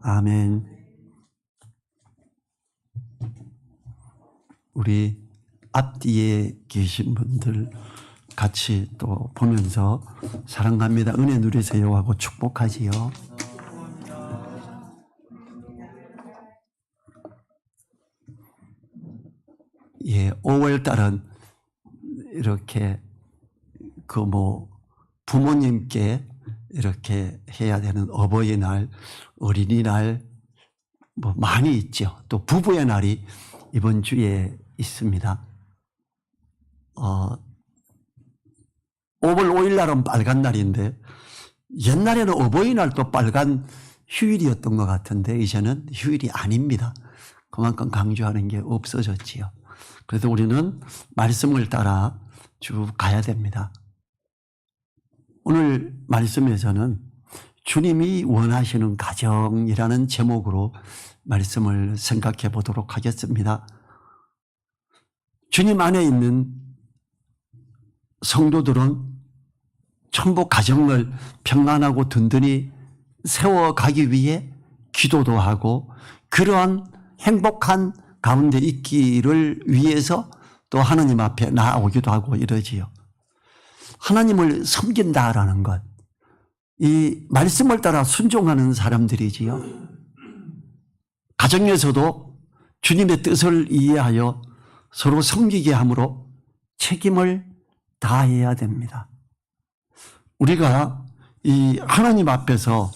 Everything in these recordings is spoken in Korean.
아멘. 우리 앞뒤에 계신 분들 같이 또 보면서 사랑합니다, 은혜 누리세요 하고 축복하지요. 예, 5월 달은 이렇게 부모님께 이렇게 해야 되는 어버이날, 어린이날 많이 있죠. 또 부부의 날이 이번 주에 있습니다. 5월 5일 날은 빨간 날인데 옛날에는 어버이날도 빨간 휴일이었던 것 같은데 이제는 휴일이 아닙니다. 그만큼 강조하는 게 없어졌지요. 그래서 우리는 말씀을 따라 쭉 가야 됩니다. 오늘 말씀에서는 주님이 원하시는 가정이라는 제목으로 말씀을 생각해 보도록 하겠습니다. 주님 안에 있는 성도들은 전부 가정을 평안하고 든든히 세워가기 위해 기도도 하고 그러한 행복한 가운데 있기를 위해서 또 하나님 앞에 나아오기도 하고 이러지요. 하나님을 섬긴다라는 것, 이 말씀을 따라 순종하는 사람들이지요. 가정에서도 주님의 뜻을 이해하여 서로 섬기게 함으로 책임을 다해야 됩니다. 우리가 이 하나님 앞에서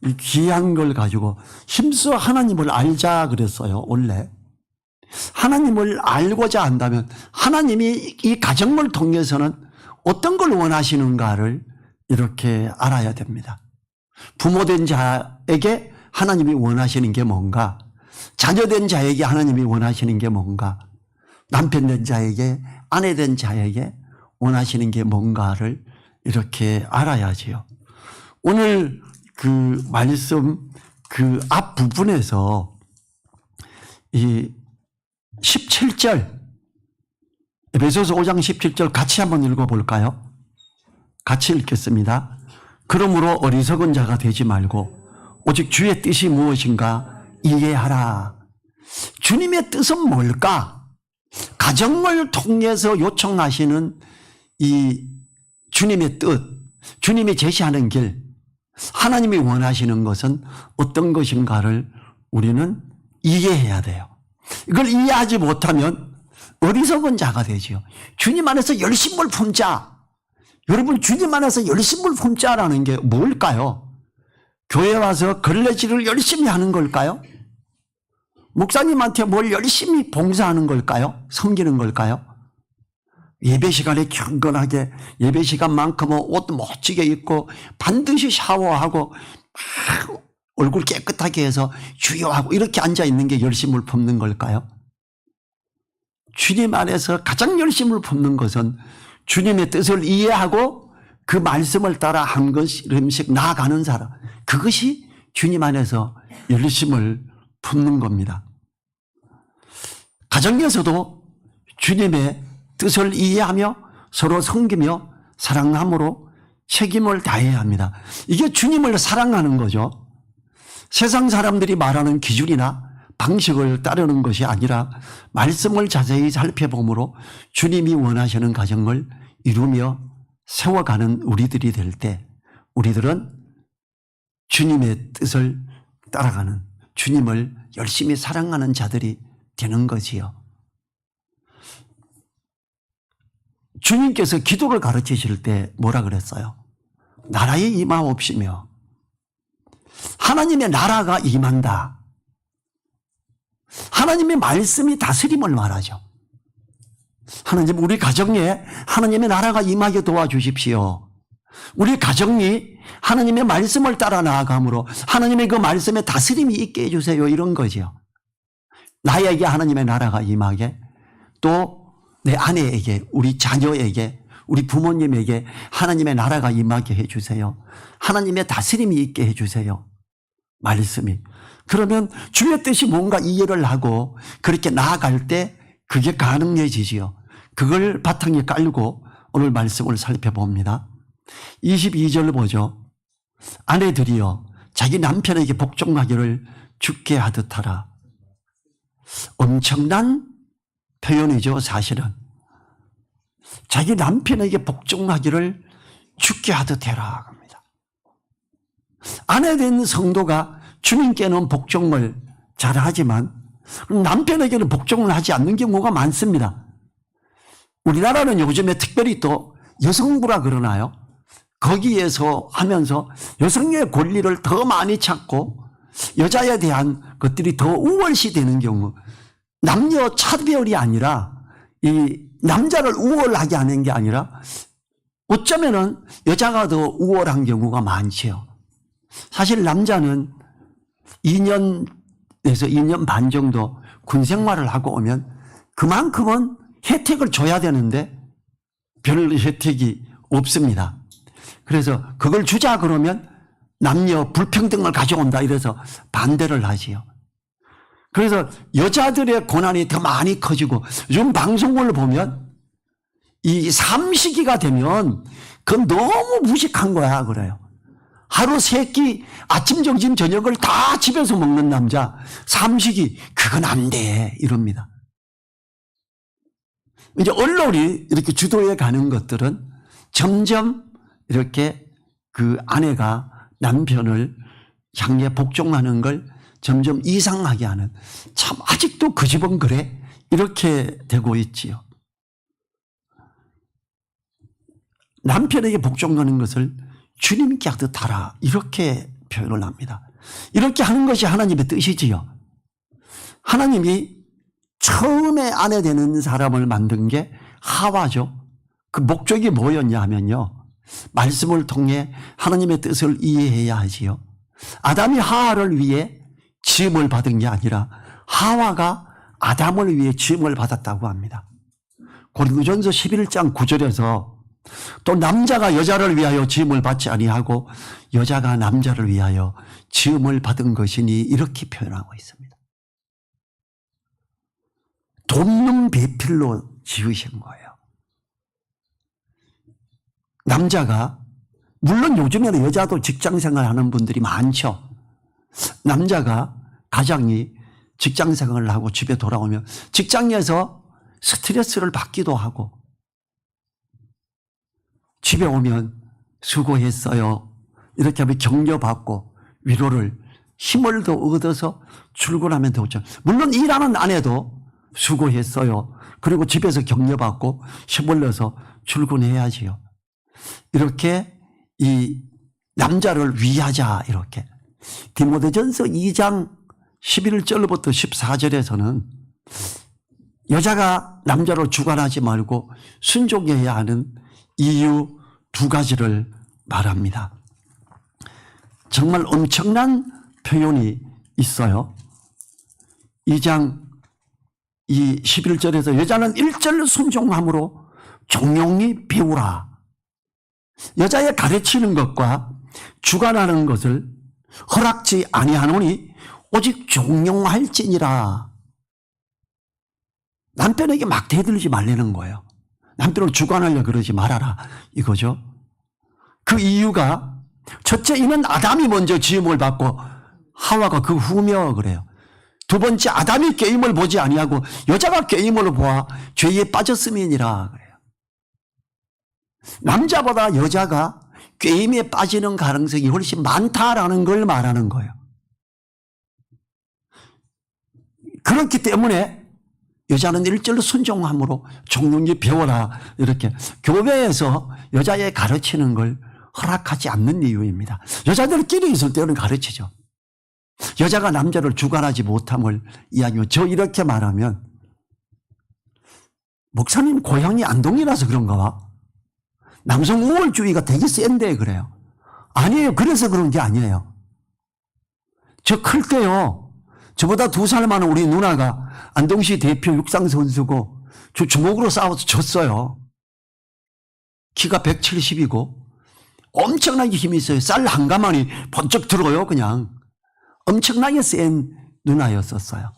이 귀한 걸 가지고 힘써 하나님을 알자 그랬어요. 원래 하나님을 알고자 한다면 하나님이 이 가정을 통해서는 어떤 걸 원하시는가를 이렇게 알아야 됩니다. 부모된 자에게 하나님이 원하시는 게 뭔가, 자녀된 자에게 하나님이 원하시는 게 뭔가, 남편된 자에게, 아내된 자에게 원하시는 게 뭔가를 이렇게 알아야지요. 오늘 그 말씀 그 앞부분에서 이 17절, 에베소서 5장 17절 같이 한번 읽어볼까요? 같이 읽겠습니다. 그러므로 어리석은 자가 되지 말고 오직 주의 뜻이 무엇인가 이해하라. 주님의 뜻은 뭘까? 가정을 통해서 요청하시는 이 주님의 뜻, 주님이 제시하는 길, 하나님이 원하시는 것은 어떤 것인가를 우리는 이해해야 돼요. 이걸 이해하지 못하면 어리석은 자가 되지요. 주님 안에서 열심을 품자. 여러분, 주님 안에서 열심을 품자라는 게 뭘까요? 교회 와서 걸레질을 열심히 하는 걸까요? 목사님한테 뭘 열심히 봉사하는 걸까요? 섬기는 걸까요? 예배 시간에 경건하게, 예배 시간만큼은 옷 멋지게 입고 반드시 샤워하고 막 얼굴 깨끗하게 해서 주여하고 이렇게 앉아있는 게 열심을 품는 걸까요? 주님 안에서 가장 열심을 품는 것은 주님의 뜻을 이해하고 그 말씀을 따라 한 걸음씩 나아가는 사람, 그것이 주님 안에서 열심을 품는 겁니다. 가정에서도 주님의 뜻을 이해하며 서로 섬기며 사랑함으로 책임을 다해야 합니다. 이게 주님을 사랑하는 거죠. 세상 사람들이 말하는 기준이나 방식을 따르는 것이 아니라 말씀을 자세히 살펴보므로 주님이 원하시는 가정을 이루며 세워가는 우리들이 될 때 우리들은 주님의 뜻을 따라가는, 주님을 열심히 사랑하는 자들이 되는 거지요. 주님께서 기도를 가르치실 때 뭐라 그랬어요? 나라에 임하옵시며 하나님의 나라가 임한다. 하나님의 말씀이 다스림을 말하죠. 하나님, 우리 가정에 하나님의 나라가 임하게 도와주십시오. 우리 가정이 하나님의 말씀을 따라 나아가므로 하나님의 그 말씀에 다스림이 있게 해주세요. 이런 거죠. 나에게 하나님의 나라가 임하게, 또 내 아내에게, 우리 자녀에게, 우리 부모님에게 하나님의 나라가 임하게 해주세요. 하나님의 다스림이 있게 해주세요. 말씀이. 그러면 주의 뜻이 뭔가 이해를 하고 그렇게 나아갈 때 그게 가능해지지요. 그걸 바탕에 깔고 오늘 말씀을 살펴봅니다. 22절 보죠. 아내들이여 자기 남편에게 복종하기를 죽게 하듯 하라. 엄청난 표현이죠, 사실은. 자기 남편에게 복종하기를 죽게 하듯 해라 합니다. 아내 된 성도가 주님께는 복종을 잘하지만 남편에게는 복종을 하지 않는 경우가 많습니다. 우리나라는 요즘에 특별히 또 여성부라 그러나요? 거기에서 하면서 여성의 권리를 더 많이 찾고 여자에 대한 것들이 더 우월시 되는 경우, 남녀 차별이 아니라 이 남자를 우월하게 하는 게 아니라 어쩌면은 여자가 더 우월한 경우가 많지요. 사실 남자는 2년에서 2년 반 정도 군 생활을 하고 오면 그만큼은 혜택을 줘야 되는데 별 혜택이 없습니다. 그래서 그걸 주자 그러면 남녀 불평등을 가져온다 이래서 반대를 하지요. 그래서 여자들의 고난이 더 많이 커지고 요즘 방송을 보면 이 삼시기가 되면 그건 너무 무식한 거야 그래요. 하루 3끼 아침 점심 저녁을 다 집에서 먹는 남자 삼시기 그건 안 돼 이럽니다. 이제 언론이 이렇게 주도해 가는 것들은 점점 이렇게 그 아내가 남편을 향해 복종하는 걸 점점 이상하게 하는, 참 아직도 그 집은 그래? 이렇게 되고 있지요. 남편에게 복종하는 것을 주님께 하듯 하라 이렇게 표현을 합니다. 이렇게 하는 것이 하나님의 뜻이지요. 하나님이 처음에 아내 되는 사람을 만든 게 하와죠. 그 목적이 뭐였냐 하면요, 말씀을 통해 하나님의 뜻을 이해해야 하지요. 아담이 하와를 위해 지음을 받은 게 아니라 하와가 아담을 위해 지음을 받았다고 합니다. 고린도전서 11장 9절에서 또 남자가 여자를 위하여 지음을 받지 아니하고 여자가 남자를 위하여 지음을 받은 것이니 이렇게 표현하고 있습니다. 돕는 배필로 지으신 거예요. 남자가, 물론 요즘에는 여자도 직장생활 하는 분들이 많죠. 남자가, 가장이 직장생활을 하고 집에 돌아오면 직장에서 스트레스를 받기도 하고 집에 오면 수고했어요 이렇게 하면 격려받고 위로를, 힘을 더 얻어서 출근하면 되죠. 물론 일하는 아내도 수고했어요 그리고 집에서 격려받고 힘을 내서 출근해야지요. 이렇게 이 남자를 위하자 이렇게. 디모데전서 2장 11절부터 14절에서는 여자가 남자로 주관하지 말고 순종해야 하는 이유 2가지를 말합니다. 정말 엄청난 표현이 있어요. 2장 이 11절에서 여자는 1절 순종함으로 종용히 배우라. 여자의 가르치는 것과 주관하는 것을 허락지 아니하노니 오직 종용할지니라. 남편에게 막 대들지 말라는 거예요. 남편을 주관하려 그러지 말아라 이거죠. 그 이유가 첫째, 이는 아담이 먼저 지음을 받고 하와가 그 후며 그래요. 두 번째, 아담이 꾀임을 보지 아니하고 여자가 꾀임을 보아 죄에 빠졌음이니라 그래요. 남자보다 여자가 꾀임에 빠지는 가능성이 훨씬 많다라는 걸 말하는 거예요. 그렇기 때문에 여자는 1절로 순종함으로 종용히 배워라 이렇게 교회에서 여자의 가르치는 걸 허락하지 않는 이유입니다. 여자들끼리 있을 때는 가르치죠. 여자가 남자를 주관하지 못함을 이야기하면, 저 이렇게 말하면 목사님 고향이 안동이라서 그런가 봐. 남성 우월주의가 되게 센데 그래요. 아니에요. 그래서 그런 게 아니에요. 저 클 때요, 저보다 2살 많은 우리 누나가 안동시 대표 육상 선수고 저 주먹으로 싸워서 졌어요. 키가 170이고 엄청나게 힘이 있어요. 쌀 한 가마니 번쩍 들어요. 그냥 엄청나게 센 누나였었어요.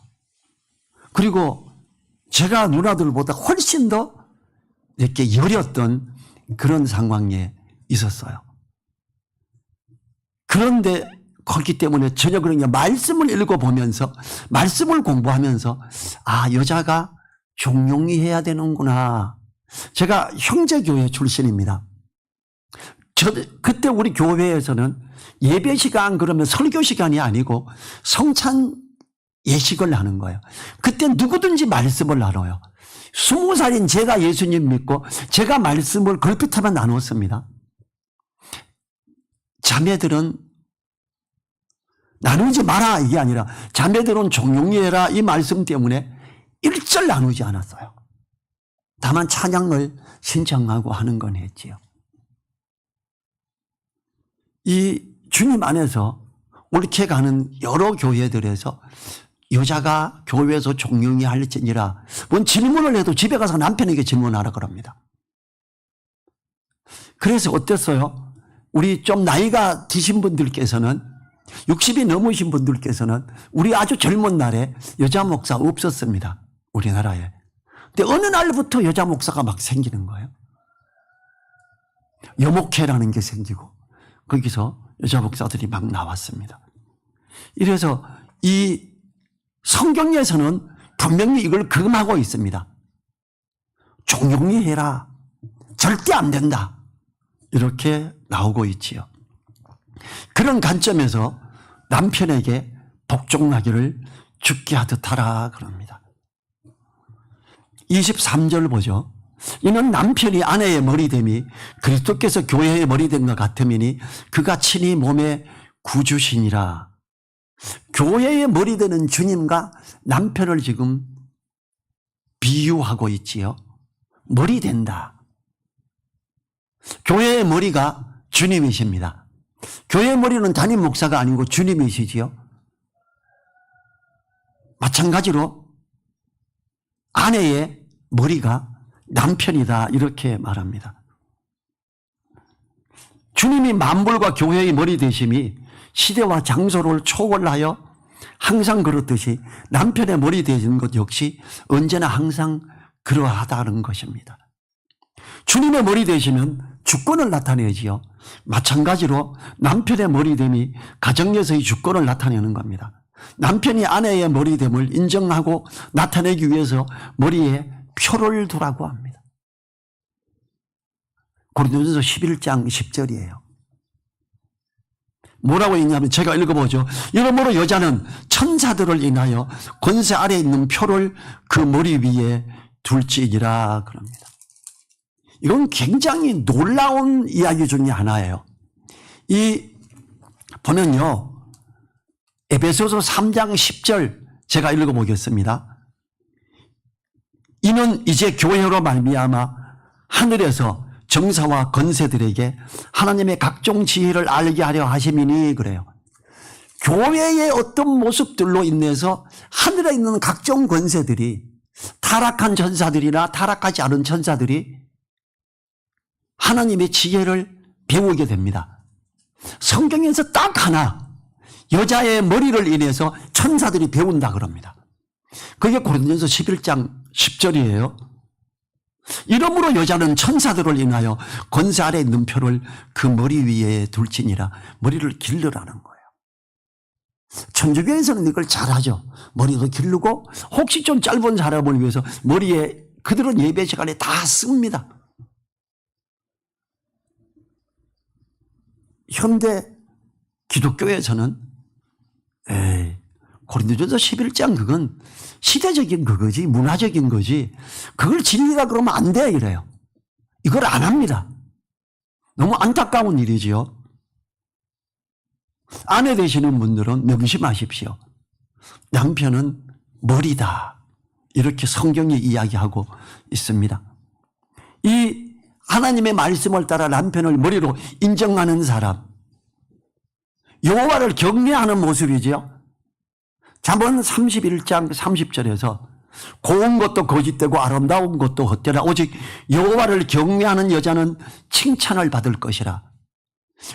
그리고 제가 누나들보다 훨씬 더 이렇게 여렸던 그런 상황에 있었어요. 그런데 그렇기 때문에 전혀 그런 게 말씀을 읽어보면서 말씀을 공부하면서 여자가 종용이 해야 되는구나. 제가 형제교회 출신입니다. 그때 우리 교회에서는 예배 시간 그러면 설교 시간이 아니고 성찬 예식을 하는 거예요. 그때 누구든지 말씀을 나눠요. 20살인 제가 예수님 믿고 제가 말씀을 걸핏하면 나눴습니다. 자매들은 나누지 마라 이게 아니라 자매들은 종용히 해라 이 말씀 때문에 일절 나누지 않았어요. 다만 찬양을 신청하고 하는 건 했지요. 이 주님 안에서 옳게 가는 여러 교회들에서 여자가 교회에서 종용히 할지니라 뭔 질문을 해도 집에 가서 남편에게 질문하라 그럽니다. 그래서 어땠어요? 우리 좀 나이가 드신 분들께서는 60이 넘으신 분들께서는 우리 아주 젊은 날에 여자 목사 없었습니다. 우리나라에. 근데 어느 날부터 여자 목사가 막 생기는 거예요. 여목회라는 게 생기고 거기서 여자 목사들이 막 나왔습니다. 이래서 이 성경에서는 분명히 이걸 금하고 있습니다. 종용히 해라. 절대 안 된다. 이렇게 나오고 있지요. 그런 관점에서 남편에게 복종하기를 죽게 하듯 하라 그럽니다. 23절 보죠. 이는 남편이 아내의 머리됨이 그리스도께서 교회의 머리된 것 같음이니 그가 친히 몸의 구주시니라. 교회의 머리되는 주님과 남편을 지금 비유하고 있지요. 머리 된다. 교회의 머리가 주님이십니다. 교회의 머리는 담임 목사가 아니고 주님이시지요. 마찬가지로 아내의 머리가 남편이다 이렇게 말합니다. 주님이 만물과 교회의 머리 되심이 시대와 장소를 초월하여 항상 그렇듯이 남편의 머리 되는 것 역시 언제나 항상 그러하다는 것입니다. 주님의 머리 되시면 주권을 나타내지요. 마찬가지로 남편의 머리됨이 가정에서의 주권을 나타내는 겁니다. 남편이 아내의 머리됨을 인정하고 나타내기 위해서 머리에 표를 두라고 합니다. 고린도전서 11장 10절이에요. 뭐라고 있냐면 제가 읽어보죠. 이러므로 여자는 천사들을 인하여 권세 아래에 있는 표를 그 머리 위에 둘지니라 그럽니다. 이건 굉장히 놀라운 이야기 중에 하나예요. 보면요. 에베소서 3장 10절 제가 읽어보겠습니다. 이는 이제 교회로 말미암아 하늘에서 정사와 권세들에게 하나님의 각종 지혜를 알게 하려 하심이니 그래요. 교회의 어떤 모습들로 인해서 하늘에 있는 각종 권세들이 타락한 천사들이나 타락하지 않은 천사들이 하나님의 지혜를 배우게 됩니다. 성경에서 딱 하나 여자의 머리를 인해서 천사들이 배운다 그럽니다. 그게 고린도전서 11장 10절이에요. 이러므로 여자는 천사들을 인하여 권세 아래 있는 표를 그 머리 위에 둘지니라. 머리를 기르라는 거예요. 천주교에서는 이걸 잘하죠. 머리도 기르고 혹시 좀 짧은 사람을 위해서 머리에 그들은 예배 시간에 다 씁니다. 현대 기독교에서는 고린도전서 11장 그건 시대적인 그거지 문화적인 거지 그걸 진리라 그러면 안 돼 이래요. 이걸 안 합니다. 너무 안타까운 일이지요. 아내 되시는 분들은 명심하십시오. 남편은 머리다. 이렇게 성경이 이야기하고 있습니다. 이 하나님의 말씀을 따라 남편을 머리로 인정하는 사람, 여호와를 경외하는 모습이지요. 잠언 31장 30절에서 고운 것도 거짓되고 아름다운 것도 헛되라. 오직 여호와를 경외하는 여자는 칭찬을 받을 것이라.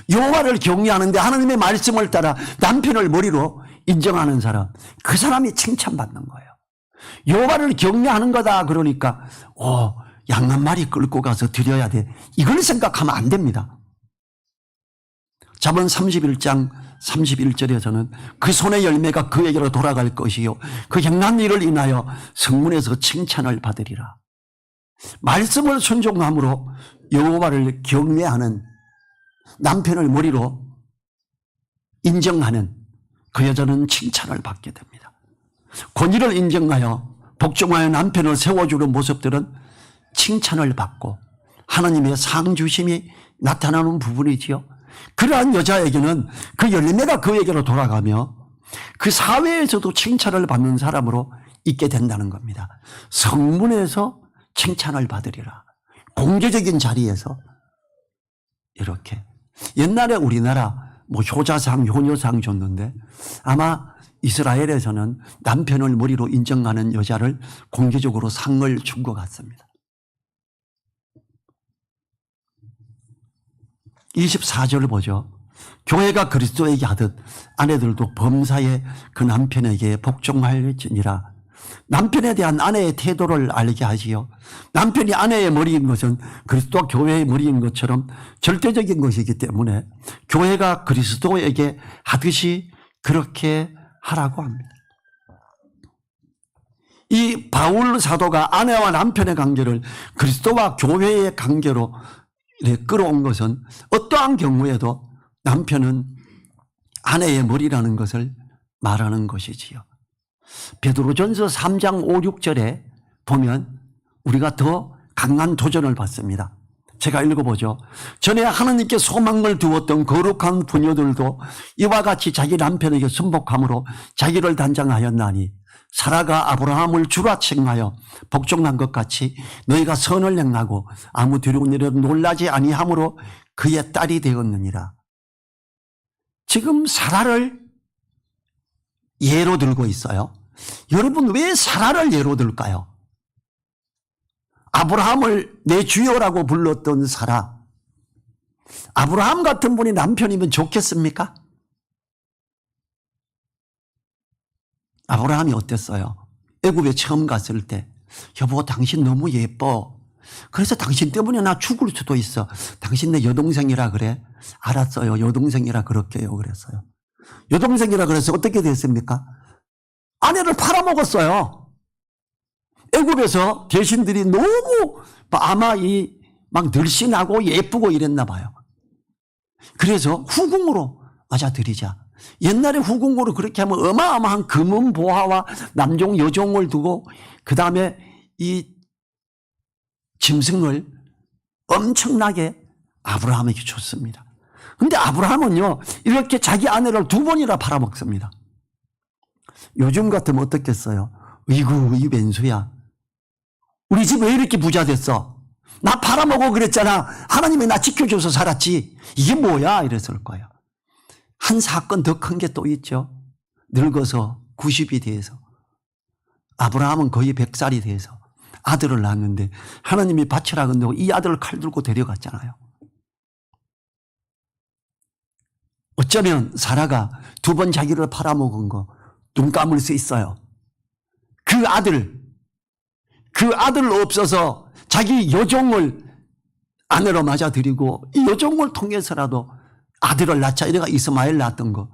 여호와를 경외하는데 하나님의 말씀을 따라 남편을 머리로 인정하는 사람, 그 사람이 칭찬받는 거예요. 여호와를 경외하는 거다 그러니까 양 한 마리 끌고 가서 드려야 돼. 이걸 생각하면 안 됩니다. 잠언 31장 31절에서는 그 손의 열매가 그에게로 돌아갈 것이요 그 행한 일을 인하여 성문에서 칭찬을 받으리라. 말씀을 순종함으로 여호와를 경외하는, 남편을 머리로 인정하는 그 여자는 칭찬을 받게 됩니다. 권위를 인정하여 복종하여 남편을 세워주는 모습들은 칭찬을 받고 하나님의 상주심이 나타나는 부분이지요. 그러한 여자에게는 그 열매가 그에게로 돌아가며 그 사회에서도 칭찬을 받는 사람으로 있게 된다는 겁니다. 성문에서 칭찬을 받으리라. 공개적인 자리에서 이렇게. 옛날에 우리나라 효자상, 효녀상 줬는데 아마 이스라엘에서는 남편을 머리로 인정하는 여자를 공개적으로 상을 준 것 같습니다. 24절을 보죠. 교회가 그리스도에게 하듯 아내들도 범사에 그 남편에게 복종할지니라. 남편에 대한 아내의 태도를 알게 하지요. 남편이 아내의 머리인 것은 그리스도 교회의 머리인 것처럼 절대적인 것이기 때문에 교회가 그리스도에게 하듯이 그렇게 하라고 합니다. 이 바울 사도가 아내와 남편의 관계를 그리스도와 교회의 관계로 끌어온 것은 어떠한 경우에도 남편은 아내의 머리라는 것을 말하는 것이지요. 베드로전서 3장 5, 6절에 보면 우리가 더 강한 도전을 받습니다. 제가 읽어보죠. 전에 하나님께 소망을 두었던 거룩한 부녀들도 이와 같이 자기 남편에게 순복함으로 자기를 단장하였나니 사라가 아브라함을 주라 칭하여 복종한 것 같이 너희가 선을 행하고 아무 두려운 일에도 놀라지 아니함으로 그의 딸이 되었느니라. 지금 사라를 예로 들고 있어요. 여러분, 왜 사라를 예로 들까요? 아브라함을 내 주여라고 불렀던 사라. 아브라함 같은 분이 남편이면 좋겠습니까? 아브라함이 어땠어요? 애굽에 처음 갔을 때 여보 당신 너무 예뻐. 그래서 당신 때문에 나 죽을 수도 있어. 당신 내 여동생이라 그래. 알았어요. 여동생이라 그럴게요. 그랬어요. 여동생이라 그래서 어떻게 됐습니까? 아내를 팔아먹었어요. 애굽에서 대신들이 너무 아마 막 늘씬하고 예쁘고 이랬나 봐요. 그래서 후궁으로 맞아들이자. 옛날에 후궁으로 그렇게 하면 어마어마한 금은 보화와 남종 여종을 두고 그 다음에 이 짐승을 엄청나게 아브라함에게 줬습니다. 근데 아브라함은요 이렇게 자기 아내를 2번이나 팔아먹습니다. 요즘 같으면 어떻겠어요? 이구 이 왼수야. 우리 집 왜 이렇게 부자 됐어? 나 팔아먹어 그랬잖아. 하나님이 나 지켜줘서 살았지. 이게 뭐야? 이랬을 거예요. 한 사건 더 큰 게 또 있죠. 늙어서 90이 돼서 아브라함은 거의 100살이 돼서 아들을 낳았는데 하나님이 바치라 건너고 이 아들을 칼 들고 데려갔잖아요. 어쩌면 사라가 2번 자기를 팔아먹은 거 눈 감을 수 있어요. 그 아들 없어서 자기 여종을 아내로 맞아들이고 이 여종을 통해서라도 아들을 낳자 이래가 이스마엘 낳았던 거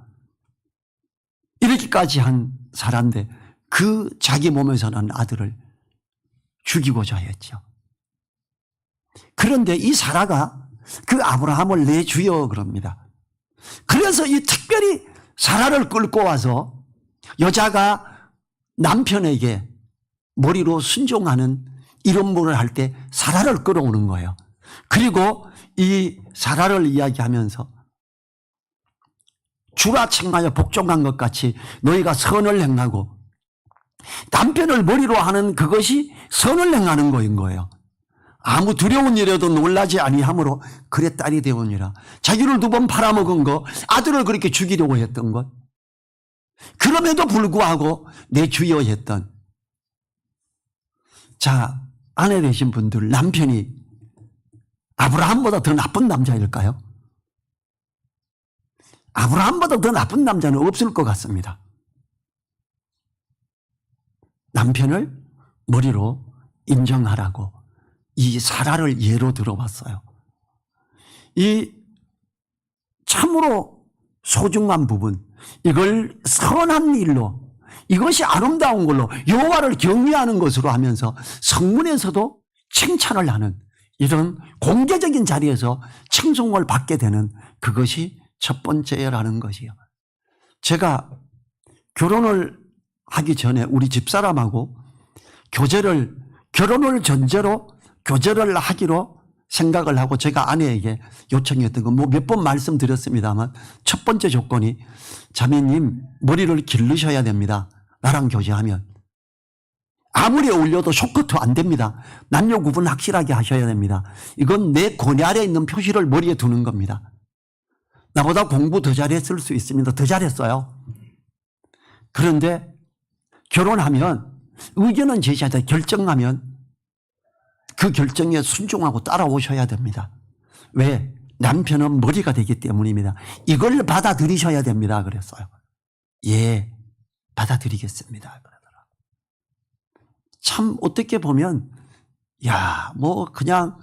이렇게까지 한 사람인데 그 자기 몸에서 난 아들을 죽이고자 했죠. 그런데 이 사라가 그 아브라함을 내 주여 그럽니다. 그래서 이 특별히 사라를 끌고 와서 여자가 남편에게 머리로 순종하는 이런 분을 할 때 사라를 끌어오는 거예요. 그리고 이 사라를 이야기하면서 주라 칭하여 복종한 것 같이 너희가 선을 행하고 남편을 머리로 하는 그것이 선을 행하는 거인 거예요. 아무 두려운 일에도 놀라지 아니함으로 그의 딸이 되오니라. 자기를 2번 팔아먹은 거, 아들을 그렇게 죽이려고 했던 것, 그럼에도 불구하고 내 주여 했던. 자, 아내 되신 분들, 남편이 아브라함보다 더 나쁜 남자일까요? 아브라함보다 더 나쁜 남자는 없을 것 같습니다. 남편을 머리로 인정하라고 이 사라를 예로 들어봤어요. 이 참으로 소중한 부분, 이걸 선한 일로, 이것이 아름다운 걸로 여호와를 경외하는 것으로 하면서 성문에서도 칭찬을 하는 이런 공개적인 자리에서 칭송을 받게 되는 그것이 첫 번째라는 것이요. 제가 결혼을 하기 전에 우리 집사람하고 결혼을 전제로 교제를 하기로 생각을 하고 제가 아내에게 요청했던 건 뭐 몇 번 말씀드렸습니다만 첫 번째 조건이 자매님 머리를 기르셔야 됩니다. 나랑 교제하면. 아무리 어울려도 쇼커트 안 됩니다. 남녀 구분 확실하게 하셔야 됩니다. 이건 내 고뇌 아래에 있는 표시를 머리에 두는 겁니다. 나보다 공부 더 잘했을 수 있습니다. 더 잘했어요. 그런데 결혼하면 의견은 제시하자 결정하면 그 결정에 순종하고 따라오셔야 됩니다. 왜? 남편은 머리가 되기 때문입니다. 이걸 받아들이셔야 됩니다. 그랬어요. 예, 받아들이겠습니다. 그러더라. 참 어떻게 보면 야, 그냥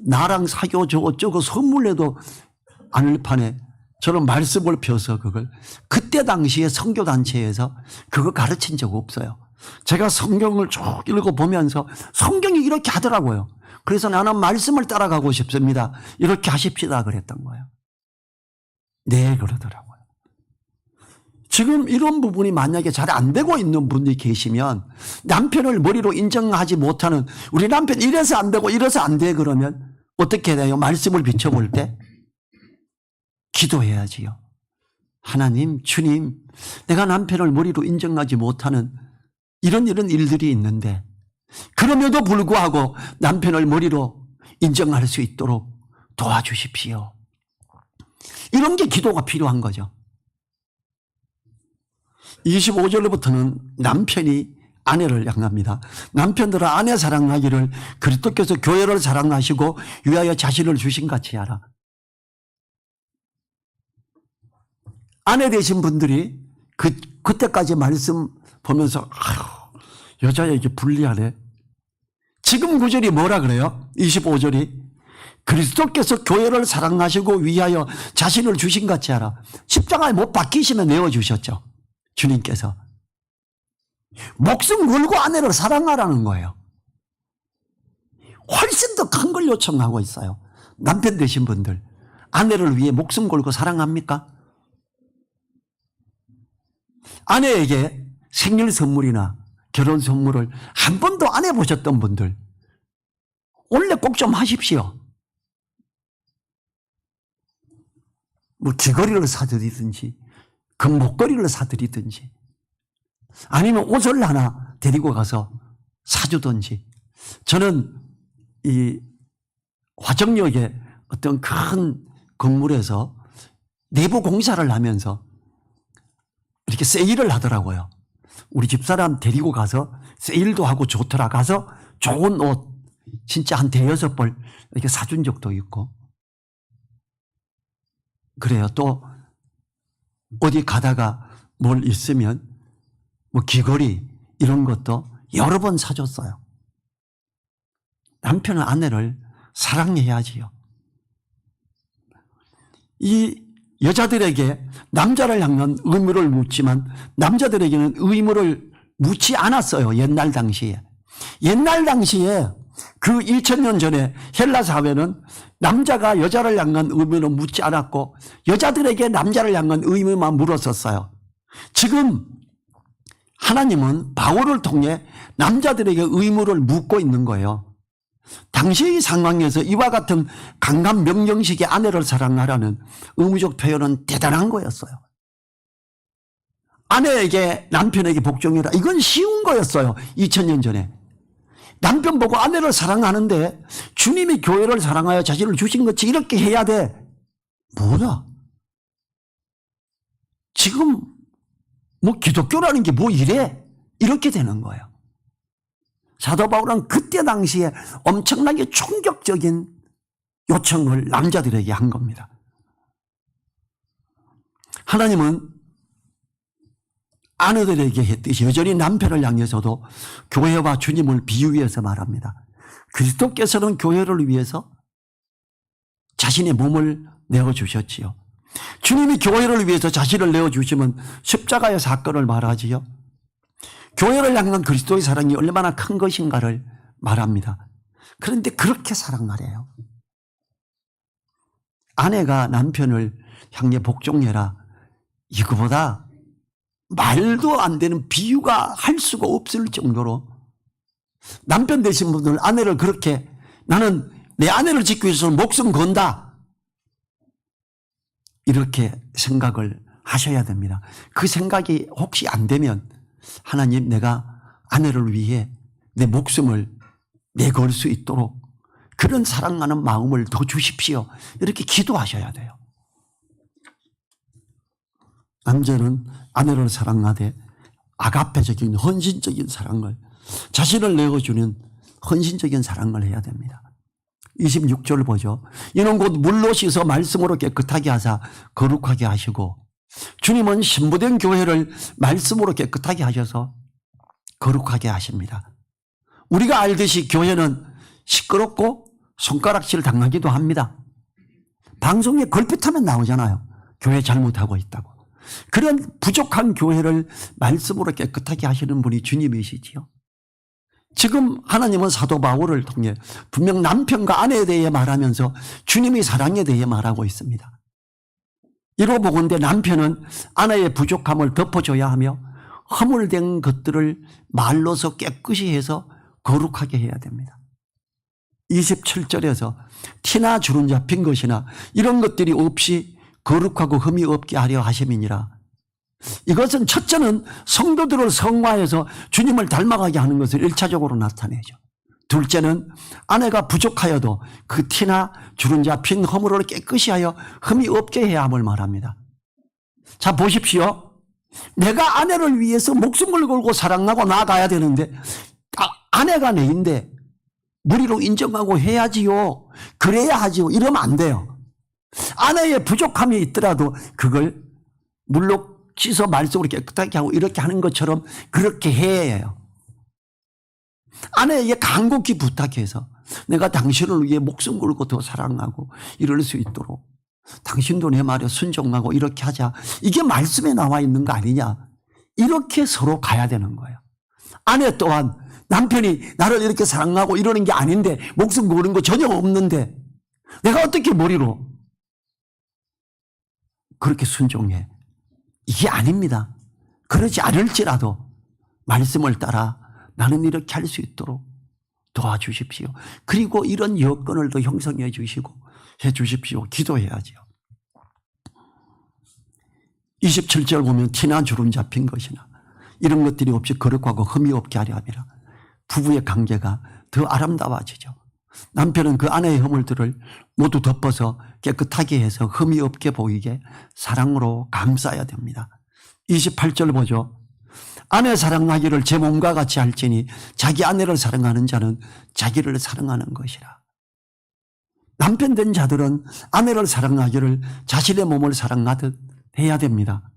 나랑 사귀어 저거 선물해도 않을 판에 저는 말씀을 펴서 그걸 그때 당시에 선교단체에서 그거 가르친 적 없어요. 제가 성경을 쭉 읽어보면서 성경이 이렇게 하더라고요. 그래서 나는 말씀을 따라가고 싶습니다. 이렇게 하십시다 그랬던 거예요. 네, 그러더라고요. 지금 이런 부분이 만약에 잘 안 되고 있는 분이 계시면 남편을 머리로 인정하지 못하는 우리 남편 이래서 안 되고 이래서 안 돼 그러면 어떻게 돼요? 말씀을 비춰볼 때 기도해야지요. 하나님, 주님, 내가 남편을 머리로 인정하지 못하는 이런 일들이 있는데 그럼에도 불구하고 남편을 머리로 인정할 수 있도록 도와주십시오. 이런 게 기도가 필요한 거죠. 25절부터는 남편이 아내를 향합니다. 남편들아 아내 사랑하기를 그리스도께서 교회를 사랑하시고 위하여 자신을 주신 같이 하라. 아내 되신 분들이 그때까지 말씀 보면서 여자에게 불리하네. 지금 구절이 뭐라 그래요? 25절이 그리스도께서 교회를 사랑하시고 위하여 자신을 주신 같이 하라. 십자가에 못 박히시면 내어주셨죠. 주님께서. 목숨 걸고 아내를 사랑하라는 거예요. 훨씬 더 큰 걸 요청하고 있어요. 남편 되신 분들 아내를 위해 목숨 걸고 사랑합니까? 아내에게 생일 선물이나 결혼 선물을 한 번도 안 해보셨던 분들 원래 꼭 좀 하십시오. 귀걸이를 사드리든지 금목걸이를 사드리든지 아니면 옷을 하나 데리고 가서 사주든지. 저는 이 화정역에 어떤 큰 건물에서 내부 공사를 하면서 이렇게 세일을 하더라고요. 우리 집사람 데리고 가서 세일도 하고 좋더라. 가서 좋은 옷 진짜 한 대여섯 벌 이렇게 사준 적도 있고 그래요. 또 어디 가다가 뭘 있으면 귀걸이 이런 것도 여러 번 사줬어요. 남편은 아내를 사랑해야지요. 이 여자들에게 남자를 향한 의무를 묻지만 남자들에게는 의무를 묻지 않았어요. 옛날 당시에. 옛날 당시에 그 2000년 전에 헬라 사회는 남자가 여자를 향한 의무는 묻지 않았고 여자들에게 남자를 향한 의무만 물었었어요. 지금 하나님은 바울을 통해 남자들에게 의무를 묻고 있는 거예요. 당시의 상황에서 이와 같은 강간 명령식의 아내를 사랑하라는 의무적 표현은 대단한 거였어요. 아내에게 남편에게 복종해라. 이건 쉬운 거였어요. 2000년 전에. 남편 보고 아내를 사랑하는데 주님이 교회를 사랑하여 자신을 주신 것이 이렇게 해야 돼. 뭐야? 지금 기독교라는 게 이래? 이렇게 되는 거예요. 사도 바울은 그때 당시에 엄청나게 충격적인 요청을 남자들에게 한 겁니다. 하나님은 아내들에게 했듯이 여전히 남편을 향해서도 교회와 주님을 비유해서 말합니다. 그리스도께서는 교회를 위해서 자신의 몸을 내어주셨지요. 주님이 교회를 위해서 자신을 내어주시면 십자가의 사건을 말하지요. 교회를 향한 그리스도의 사랑이 얼마나 큰 것인가를 말합니다. 그런데 그렇게 사랑하래요. 아내가 남편을 향해 복종해라. 이거보다 말도 안 되는 비유가 할 수가 없을 정도로 남편 되신 분들 아내를 그렇게 나는 내 아내를 지키기 위해서 목숨 건다. 이렇게 생각을 하셔야 됩니다. 그 생각이 혹시 안 되면 하나님 내가 아내를 위해 내 목숨을 내걸 수 있도록 그런 사랑하는 마음을 더 주십시오. 이렇게 기도하셔야 돼요. 남자는 아내를 사랑하되 아가페적인 헌신적인 사랑을 자신을 내어주는 헌신적인 사랑을 해야 됩니다. 26절 보죠. 이는 곧 물로 씻어 말씀으로 깨끗하게 하사 거룩하게 하시고 주님은 신부된 교회를 말씀으로 깨끗하게 하셔서 거룩하게 하십니다. 우리가 알듯이 교회는 시끄럽고 손가락질 당하기도 합니다. 방송에 걸핏하면 나오잖아요. 교회 잘못하고 있다고. 그런 부족한 교회를 말씀으로 깨끗하게 하시는 분이 주님이시지요. 지금 하나님은 사도 바울을 통해 분명 남편과 아내에 대해 말하면서 주님의 사랑에 대해 말하고 있습니다. 이로 보건대 남편은 아내의 부족함을 덮어줘야 하며 허물된 것들을 말로서 깨끗이 해서 거룩하게 해야 됩니다. 27절에서 티나 주름 잡힌 것이나 이런 것들이 없이 거룩하고 흠이 없게 하려 하심이니라. 이것은 첫째는 성도들을 성화해서 주님을 닮아가게 하는 것을 1차적으로 나타내죠. 둘째는 아내가 부족하여도 그 티나 주름 잡힌 허물을 깨끗이 하여 흠이 없게 해야 함을 말합니다. 자 보십시오. 내가 아내를 위해서 목숨을 걸고 사랑하고 나아가야 되는데 아내가 내인데 무리로 인정하고 해야지요. 그래야 하지요. 이러면 안 돼요. 아내의 부족함이 있더라도 그걸 물로 씻어 말씀으로 깨끗하게 하고 이렇게 하는 것처럼 그렇게 해야 해요. 아내에게 간곡히 부탁해서 내가 당신을 위해 목숨 걸고 더 사랑하고 이럴 수 있도록 당신도 내 말에 순종하고 이렇게 하자. 이게 말씀에 나와 있는 거 아니냐. 이렇게 서로 가야 되는 거예요. 아내 또한 남편이 나를 이렇게 사랑하고 이러는 게 아닌데 목숨 거는 거 전혀 없는데 내가 어떻게 머리로 그렇게 순종해. 이게 아닙니다. 그러지 않을지라도 말씀을 따라 나는 이렇게 할 수 있도록 도와주십시오. 그리고 이런 여건을 더 형성해 주시고 해 주십시오. 기도해야죠. 27절 보면 티나 주름 잡힌 것이나 이런 것들이 없이 거룩하고 흠이 없게 하려 함이라. 부부의 관계가 더 아름다워지죠. 남편은 그 아내의 허물들을 모두 덮어서 깨끗하게 해서 흠이 없게 보이게 사랑으로 감싸야 됩니다. 28절 보죠. 아내 사랑하기를 제 몸과 같이 할지니 자기 아내를 사랑하는 자는 자기를 사랑하는 것이라. 남편 된 자들은 아내를 사랑하기를 자신의 몸을 사랑하듯 해야 됩니다.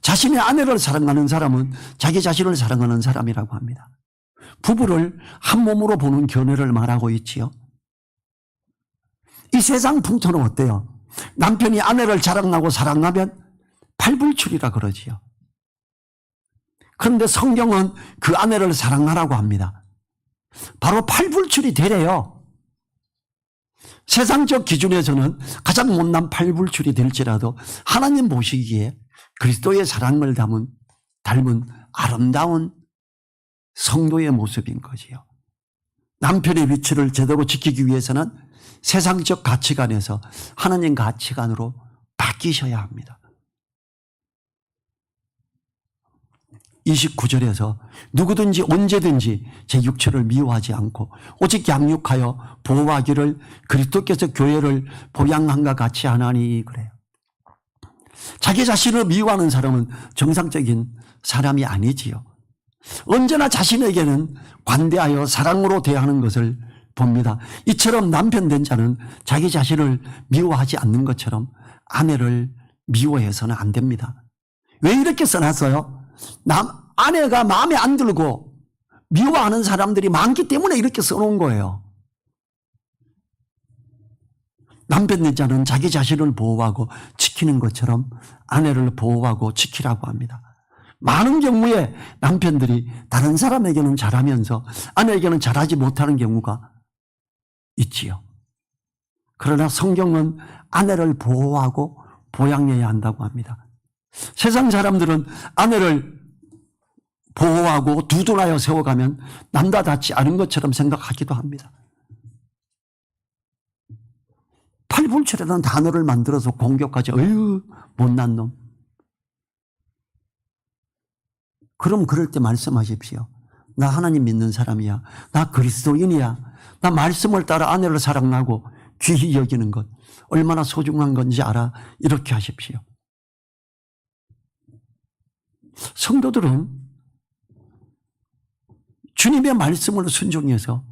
자신의 아내를 사랑하는 사람은 자기 자신을 사랑하는 사람이라고 합니다. 부부를 한 몸으로 보는 견해를 말하고 있지요. 이 세상 풍토는 어때요? 남편이 아내를 자랑하고 사랑하면 팔불출이라 그러지요. 그런데 성경은 그 아내를 사랑하라고 합니다. 바로 팔불출이 되래요. 세상적 기준에서는 가장 못난 팔불출이 될지라도 하나님 보시기에 그리스도의 사랑을 닮은 아름다운 성도의 모습인 거지요. 남편의 위치를 제대로 지키기 위해서는 세상적 가치관에서 하나님 가치관으로 바뀌셔야 합니다. 29절에서 누구든지 언제든지 제 육체를 미워하지 않고 오직 양육하여 보호하기를 그리스도께서 교회를 보양함과 같이 하나니 그래요. 자기 자신을 미워하는 사람은 정상적인 사람이 아니지요. 언제나 자신에게는 관대하여 사랑으로 대하는 것을 봅니다. 이처럼 남편 된 자는 자기 자신을 미워하지 않는 것처럼 아내를 미워해서는 안 됩니다. 왜 이렇게 써놨어요? 아내가 마음에 안 들고 미워하는 사람들이 많기 때문에 이렇게 써놓은 거예요. 남편 된 자는 자기 자신을 보호하고 지키는 것처럼 아내를 보호하고 지키라고 합니다. 많은 경우에 남편들이 다른 사람에게는 잘하면서 아내에게는 잘하지 못하는 경우가 있지요. 그러나 성경은 아내를 보호하고 보양해야 한다고 합니다. 세상 사람들은 아내를 보호하고 두둔하여 세워가면 남자답지 않은 것처럼 생각하기도 합니다. 팔불출이라는 단어를 만들어서 공격하지. 어휴, 못난 놈. 그럼 그럴 때 말씀하십시오. 나 하나님 믿는 사람이야. 나 그리스도인이야. 나 말씀을 따라 아내를 사랑하고 귀히 여기는 것 얼마나 소중한 건지 알아. 이렇게 하십시오. 성도들은 주님의 말씀을 순종해서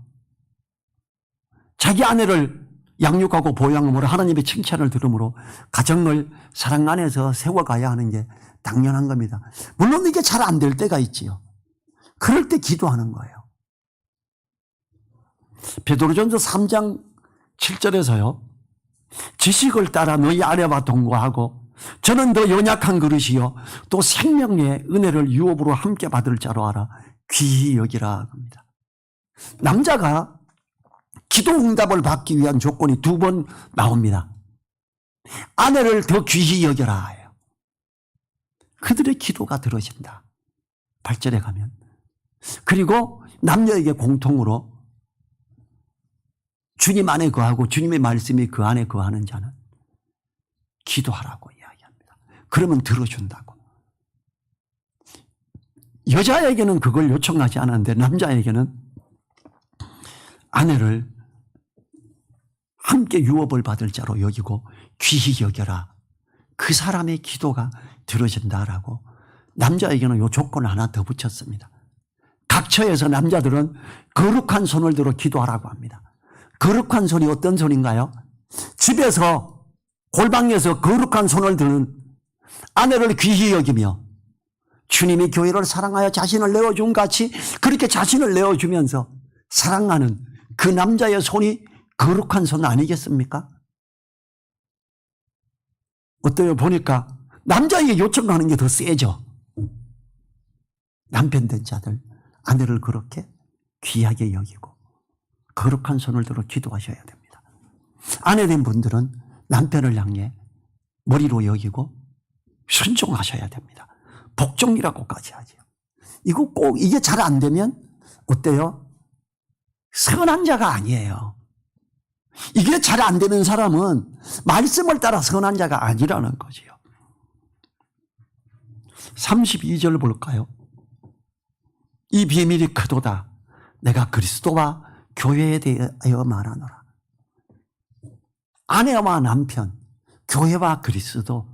자기 아내를 양육하고 보양함으로 하나님의 칭찬을 들음으로 가정을 사랑 안에서 세워가야 하는 게 당연한 겁니다. 물론 이게 잘 안 될 때가 있지요. 그럴 때 기도하는 거예요. 베드로전서 3장 7절에서요. 지식을 따라 너희 아내와 동거하고 저는 더 연약한 그릇이요 또 생명의 은혜를 유업으로 함께 받을 자로 알아 귀히 여기라 합니다. 남자가 기도 응답을 받기 위한 조건이 2번 나옵니다. 아내를 더 귀히 여겨라 해요. 그들의 기도가 들어진다. 8절에 가면. 그리고 남녀에게 공통으로 주님 안에 거하고 주님의 말씀이 그 안에 거하는 자는 기도하라고 이야기합니다. 그러면 들어준다고. 여자에게는 그걸 요청하지 않았는데 남자에게는 아내를 함께 유업을 받을 자로 여기고 귀히 여겨라. 그 사람의 기도가 들어진다라고 남자에게는 요 조건 하나 더 붙였습니다. 각 처에서 남자들은 거룩한 손을 들어 기도하라고 합니다. 거룩한 손이 어떤 손인가요? 집에서 골방에서 거룩한 손을 드는 아내를 귀히 여기며 주님이 교회를 사랑하여 자신을 내어준 같이 그렇게 자신을 내어주면서 사랑하는 그 남자의 손이 거룩한 손 아니겠습니까? 어때요? 보니까 남자에게 요청하는 게 더 세죠. 남편 된 자들 아내를 그렇게 귀하게 여기고 거룩한 손을 들어 기도하셔야 됩니다. 아내 된 분들은 남편을 향해 머리로 여기고 순종하셔야 됩니다. 복종이라고까지 하죠. 이거 꼭 이게 잘 안 되면 어때요? 선한 자가 아니에요. 이게 잘 안 되는 사람은 말씀을 따라 선한 자가 아니라는 거지요. 32절 볼까요? 이 비밀이 크도다. 내가 그리스도와 교회에 대하여 말하노라. 아내와 남편, 교회와 그리스도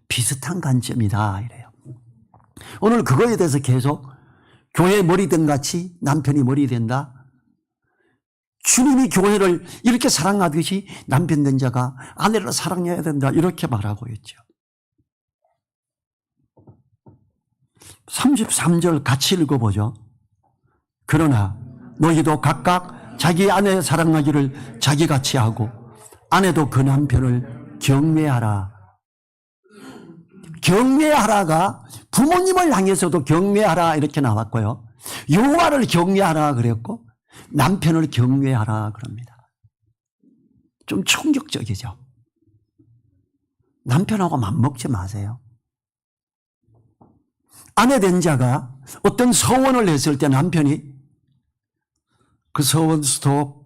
비슷한 관점이다 이래요. 오늘 그거에 대해서 계속 교회의 머리된 같이 남편이 머리 된다. 주님이 교회를 이렇게 사랑하듯이 남편 된 자가 아내를 사랑해야 된다 이렇게 말하고 있죠. 33절 같이 읽어보죠. 그러나 너희도 각각 자기 아내 사랑하기를 자기같이 하고 아내도 그 남편을 경외하라. 경외하라가 부모님을 향해서도 경외하라 이렇게 나왔고요. 여호와를 경외하라 그랬고 남편을 경외하라 그럽니다. 좀 충격적이죠. 남편하고 맘먹지 마세요. 아내 된 자가 어떤 서원을 했을 때 남편이 그 서원 스톱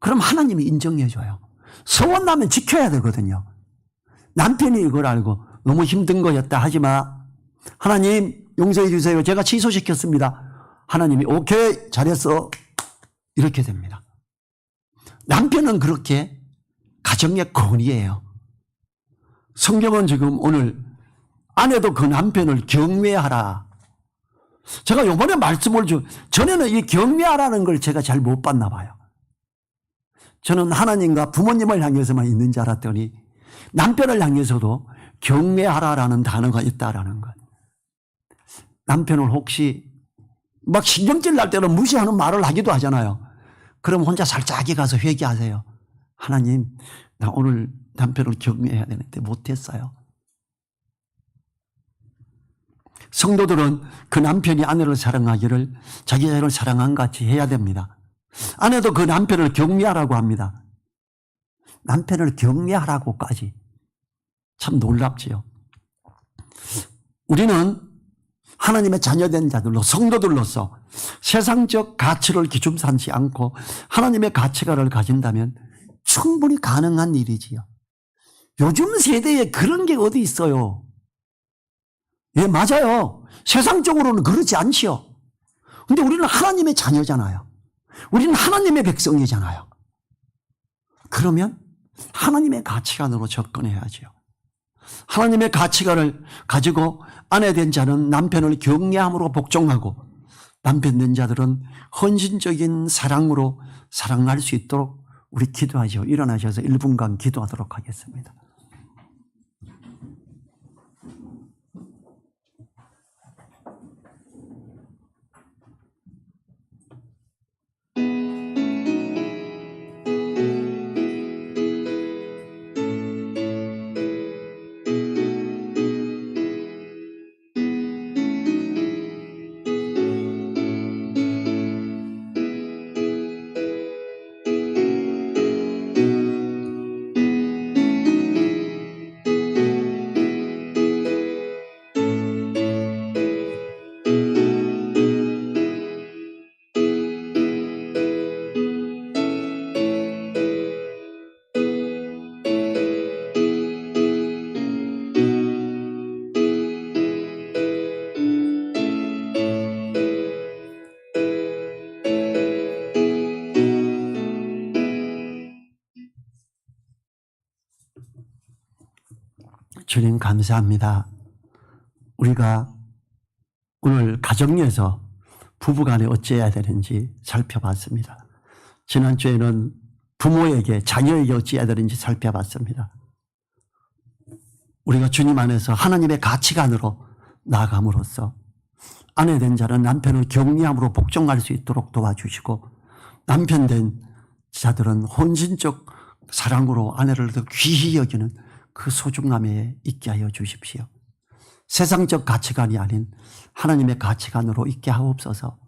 그럼 하나님이 인정해줘요. 서원 나면 지켜야 되거든요. 남편이 이걸 알고 너무 힘든 거였다 하지마. 하나님 용서해 주세요. 제가 취소시켰습니다. 하나님이 오케이 잘했어 이렇게 됩니다. 남편은 그렇게 가정의 건이에요. 성경은 지금 오늘 아내도 그 남편을 경외하라. 제가 이번에 말씀을 전에는 이 경외하라는 걸 제가 잘 못 봤나 봐요. 저는 하나님과 부모님을 향해서만 있는 줄 알았더니 남편을 향해서도 경외하라라는 단어가 있다라는 것. 남편을 혹시 막 신경질 날 때는 무시하는 말을 하기도 하잖아요. 그럼 혼자 살짝이 가서 회개하세요. 하나님, 나 오늘 남편을 격려해야 되는데 못했어요. 성도들은 그 남편이 아내를 사랑하기를 자기 자신을 사랑한 같이 해야 됩니다. 아내도 그 남편을 격려하라고 합니다. 남편을 격려하라고까지. 참 놀랍지요. 우리는 하나님의 자녀된 자들로, 성도들로서 세상적 가치를 기준 삼지 않고 하나님의 가치관을 가진다면 충분히 가능한 일이지요. 요즘 세대에 그런 게 어디 있어요. 예, 맞아요. 세상적으로는 그렇지 않지요. 근데 우리는 하나님의 자녀잖아요. 우리는 하나님의 백성이잖아요. 그러면 하나님의 가치관으로 접근해야죠. 하나님의 가치관을 가지고 아내 된 자는 남편을 격려함으로 복종하고, 남편 된 자들은 헌신적인 사랑으로 사랑할 수 있도록 우리 기도하죠. 일어나셔서 1분간 기도하도록 하겠습니다. 주님 감사합니다. 우리가 오늘 가정에서 부부간에 어찌해야 되는지 살펴봤습니다. 지난주에는 부모에게, 자녀에게 어찌해야 되는지 살펴봤습니다. 우리가 주님 안에서 하나님의 가치관으로 나아감으로써 아내 된 자는 남편을 격려함으로 복종할 수 있도록 도와주시고, 남편 된 자들은 헌신적 사랑으로 아내를 더 귀히 여기는 그 소중함에 있게 하여 주십시오. 세상적 가치관이 아닌 하나님의 가치관으로 있게 하옵소서.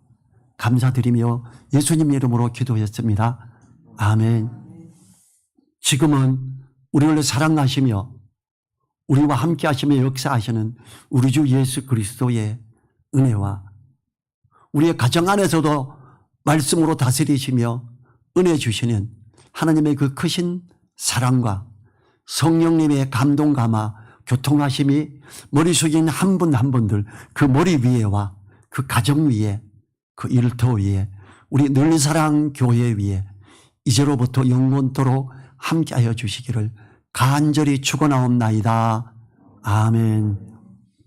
감사드리며 예수님 이름으로 기도했습니다. 아멘. 지금은 우리를 사랑하시며 우리와 함께 하시며 역사하시는 우리 주 예수 그리스도의 은혜와 우리의 가정 안에서도 말씀으로 다스리시며 은혜 주시는 하나님의 그 크신 사랑과 성령님의 감동 감화 교통하심이 머리 숙인 한 분 한 분들 그 머리 위에와 그 가정 위에 그 일터 위에 우리 늘사랑 교회 위에 이제로부터 영원토록 함께하여 주시기를 간절히 축원하옵나이다. 아멘.